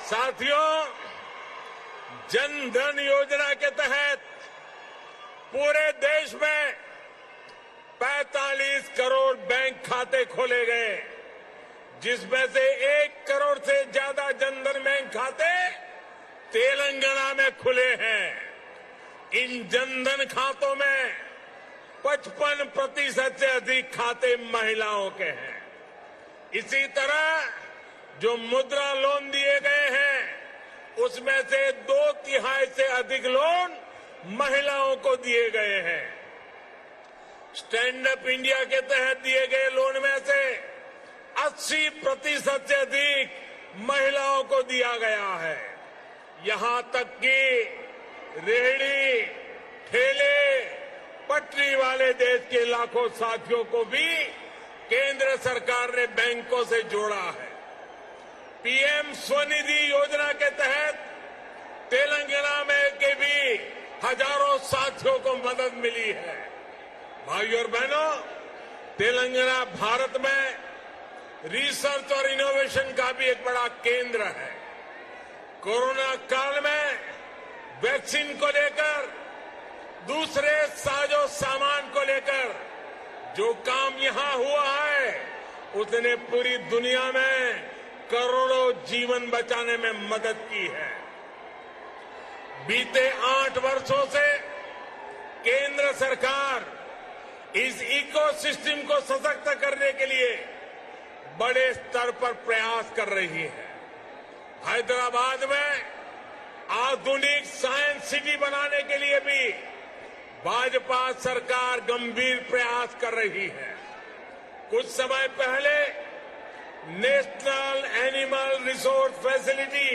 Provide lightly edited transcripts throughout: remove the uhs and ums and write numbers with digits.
साथियों, जन धन योजना के तहत पूरे देश में 45 करोड़ बैंक खाते खोले गए, जिसमें से 1 करोड़ से ज्यादा जनधन बैंक खाते तेलंगाना में खुले हैं। इन जनधन खातों में 55% से अधिक खाते महिलाओं के हैं। इसी तरह जो मुद्रा लोन दिए गए हैं, उसमें से 2/3 से अधिक लोन महिलाओं को दिए गए हैं। स्टैंड अप इंडिया के तहत दिए गए लोन में से 80% से अधिक महिलाओं को दिया गया है। यहां तक कि रेहड़ी, ठेले, पटरी वाले देश के लाखों साथियों को भी केंद्र सरकार ने बैंकों से जोड़ा है। पीएम स्वनिधि योजना के तहत तेलंगाना में के भी हजारों साथियों को मदद मिली है। भाइयों और बहनों, तेलंगाना भारत में रिसर्च और इनोवेशन का भी एक बड़ा केंद्र है। कोरोना काल में वैक्सीन को लेकर, दूसरे साजो सामान को लेकर जो काम यहां हुआ है, उसने पूरी दुनिया में करोड़ों जीवन बचाने में मदद की है। बीते 8 वर्षों से केंद्र सरकार इस इकोसिस्टम को सशक्त करने के लिए बड़े स्तर पर प्रयास कर रही है। हैदराबाद में आधुनिक साइंस सिटी बनाने के लिए भी भाजपा सरकार गंभीर प्रयास कर रही है। कुछ समय पहले national animal resource facility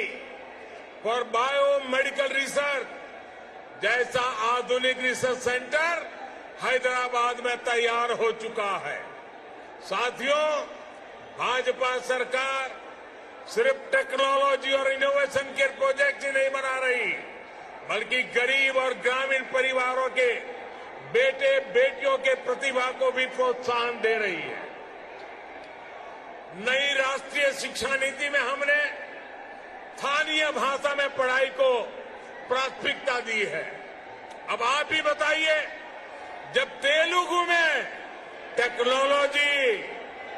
for biomedical research जैसा आधुनिक रिसर्च सेंटर हैदराबाद में तैयार हो चुका है। साथियों, भाजपा सरकार सिर्फ टेक्नोलॉजी और इनोवेशन के प्रोजेक्ट ही नहीं बना रही, बल्कि गरीब और ग्रामीण परिवारों के बेटे बेटियों के प्रतिभा को भी प्रोत्साहन दे रही है। नई राष्ट्रीय शिक्षा नीति में हमने स्थानीय भाषा में पढ़ाई को प्राथमिकता दी है। अब आप ही बताइए, जब तेलुगु में टेक्नोलॉजी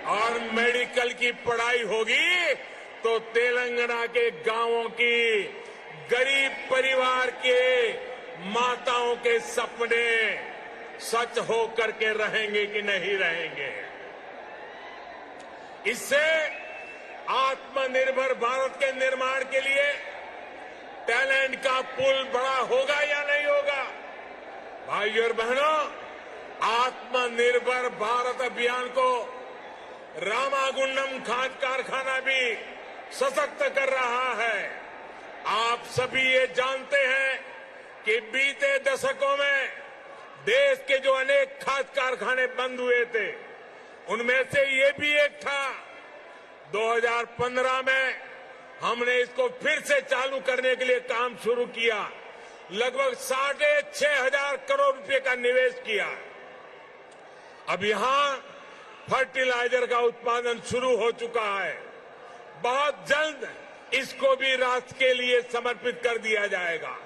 और मेडिकल की पढ़ाई होगी, तो तेलंगाना के गांवों की गरीब परिवार के माताओं के सपने सच होकर के रहेंगे कि नहीं रहेंगे। इससे आत्मनिर्भर भारत के निर्माण के लिए टैलेंट का पुल बड़ा होगा या नहीं होगा? भाइयों और बहनों, आत्मनिर्भर भारत अभियान को रामागुंडम खाद कारखाना भी सशक्त कर रहा है। आप सभी ये जानते हैं कि बीते दशकों में देश के जो अनेक खाद कारखाने बंद हुए थे, उनमें से ये भी एक था। 2015 में हमने इसको फिर से चालू करने के लिए काम शुरू किया। लगभग 6,500 करोड़ रुपए का निवेश किया। अब यहां फर्टिलाइजर का उत्पादन शुरू हो चुका है। बहुत जल्द इसको भी राष्ट्र के लिए समर्पित कर दिया जाएगा।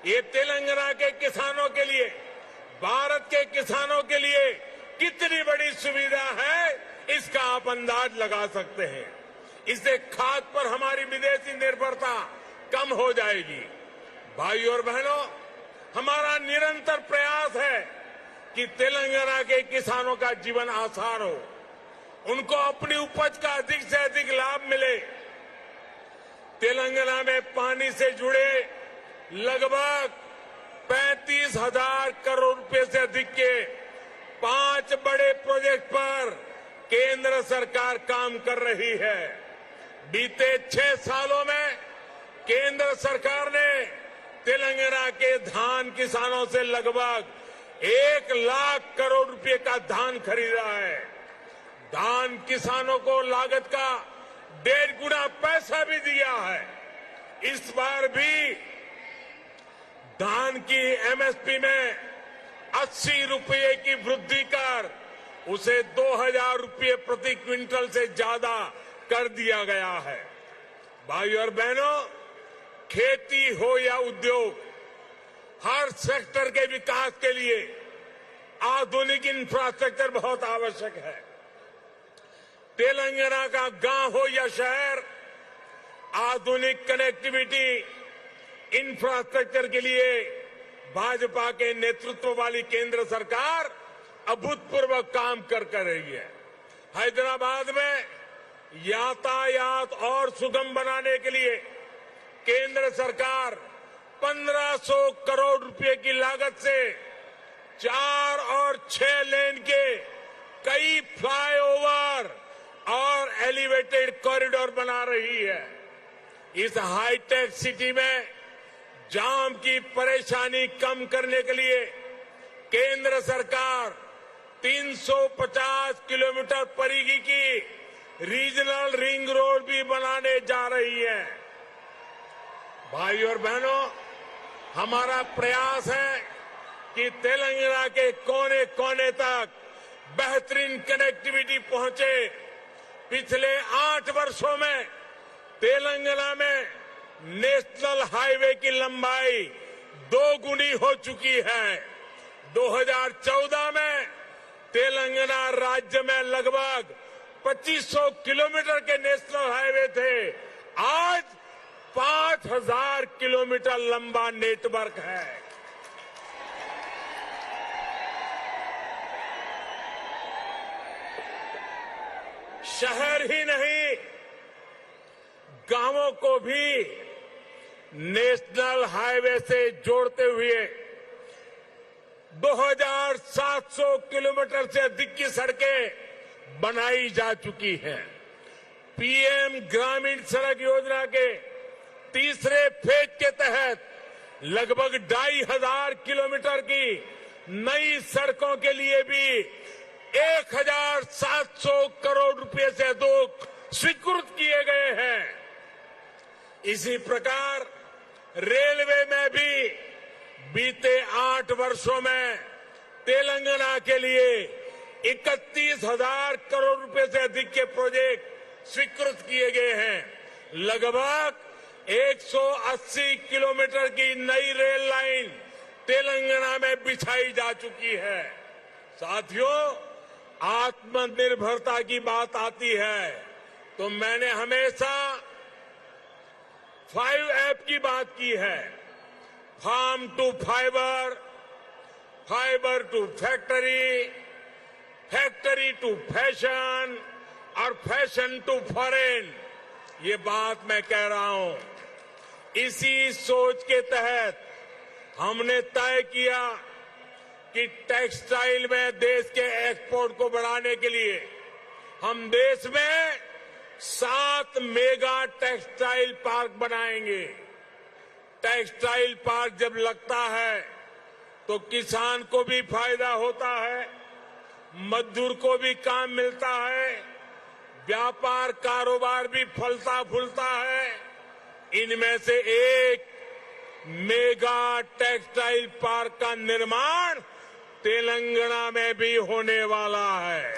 ये तेलंगाना के किसानों के लिए, भारत के किसानों के लिए कितनी बड़ी सुविधा है, इसका आप अंदाज लगा सकते हैं। इससे खाद पर हमारी विदेशी निर्भरता कम हो जाएगी। भाइयों और बहनों, हमारा निरंतर प्रयास है कि तेलंगाना के किसानों का जीवन आसान हो, उनको अपनी उपज का अधिक से अधिक लाभ मिले। तेलंगाना में पानी से जुड़े लगभग 35,000 करोड़ रुपए से अधिक के 5 बड़े प्रोजेक्ट पर केंद्र सरकार काम कर रही है। बीते 6 सालों में केंद्र सरकार ने तेलंगाना के धान किसानों से लगभग 1 लाख करोड़ रुपए का धान खरीदा है। धान किसानों को लागत का 1.5 गुना पैसा भी दिया है। इस बार भी धान की एमएसपी में 80 रुपये की वृद्धि कर उसे 2,000 रुपये प्रति क्विंटल से ज्यादा कर दिया गया है। भाइयों और बहनों, खेती हो या उद्योग, हर सेक्टर के विकास के लिए आधुनिक इंफ्रास्ट्रक्चर बहुत आवश्यक है। तेलंगाना का गांव हो या शहर, आधुनिक कनेक्टिविटी इंफ्रास्ट्रक्चर के लिए भाजपा के नेतृत्व वाली केंद्र सरकार अभूतपूर्व काम कर रही है। हैदराबाद में यातायात और सुगम बनाने के लिए केंद्र सरकार 1500 करोड़ रुपए की लागत से 4 और 6 लेन के कई फ्लाईओवर और एलिवेटेड कॉरिडोर बना रही है। इस हाईटेक सिटी में जाम की परेशानी कम करने के लिए केंद्र सरकार 350 किलोमीटर परिधि की रीजनल रिंग रोड भी बनाने जा रही है। भाइयों और बहनों, हमारा प्रयास है कि तेलंगाना के कोने कोने तक बेहतरीन कनेक्टिविटी पहुंचे। पिछले 8 वर्षों में तेलंगाना में नेशनल हाईवे की लंबाई 2 गुनी हो चुकी है। 2014 में तेलंगाना राज्य में लगभग 2500 किलोमीटर के नेशनल हाईवे थे। आज 5000 किलोमीटर लंबा नेटवर्क है। शहर ही नहीं, गांवों को भी नेशनल हाईवे से जोड़ते हुए 2700 किलोमीटर से अधिक की सड़कें बनाई जा चुकी हैं। पीएम ग्रामीण सड़क योजना के तीसरे फेज के तहत लगभग 2500 किलोमीटर की नई सड़कों के लिए भी 1700 करोड़ रुपए से अधिक स्वीकृत किए गए हैं। इसी प्रकार रेलवे में भी बीते 8 वर्षों में तेलंगाना के लिए 31,000 करोड़ रुपए से अधिक के प्रोजेक्ट स्वीकृत किए गए हैं। लगभग 180 किलोमीटर की नई रेल लाइन तेलंगाना में बिछाई जा चुकी है। साथियों, आत्मनिर्भरता की बात आती है तो मैंने हमेशा 5 की बात की है। Farm to fibre, fibre to factory, factory to fashion और फैशन टू फॉरेन। ये बात मैं कह रहा हूं। इसी सोच के तहत हमने तय किया कि टेक्सटाइल में देश के एक्सपोर्ट को बढ़ाने के लिए हम देश में 7 मेगा टेक्सटाइल पार्क बनाएंगे। टेक्सटाइल पार्क जब लगता है तो किसान को भी फायदा होता है, मजदूर को भी काम मिलता है, व्यापार कारोबार भी फलता फूलता है। इनमें से एक मेगा टेक्सटाइल पार्क का निर्माण तेलंगाना में भी होने वाला है।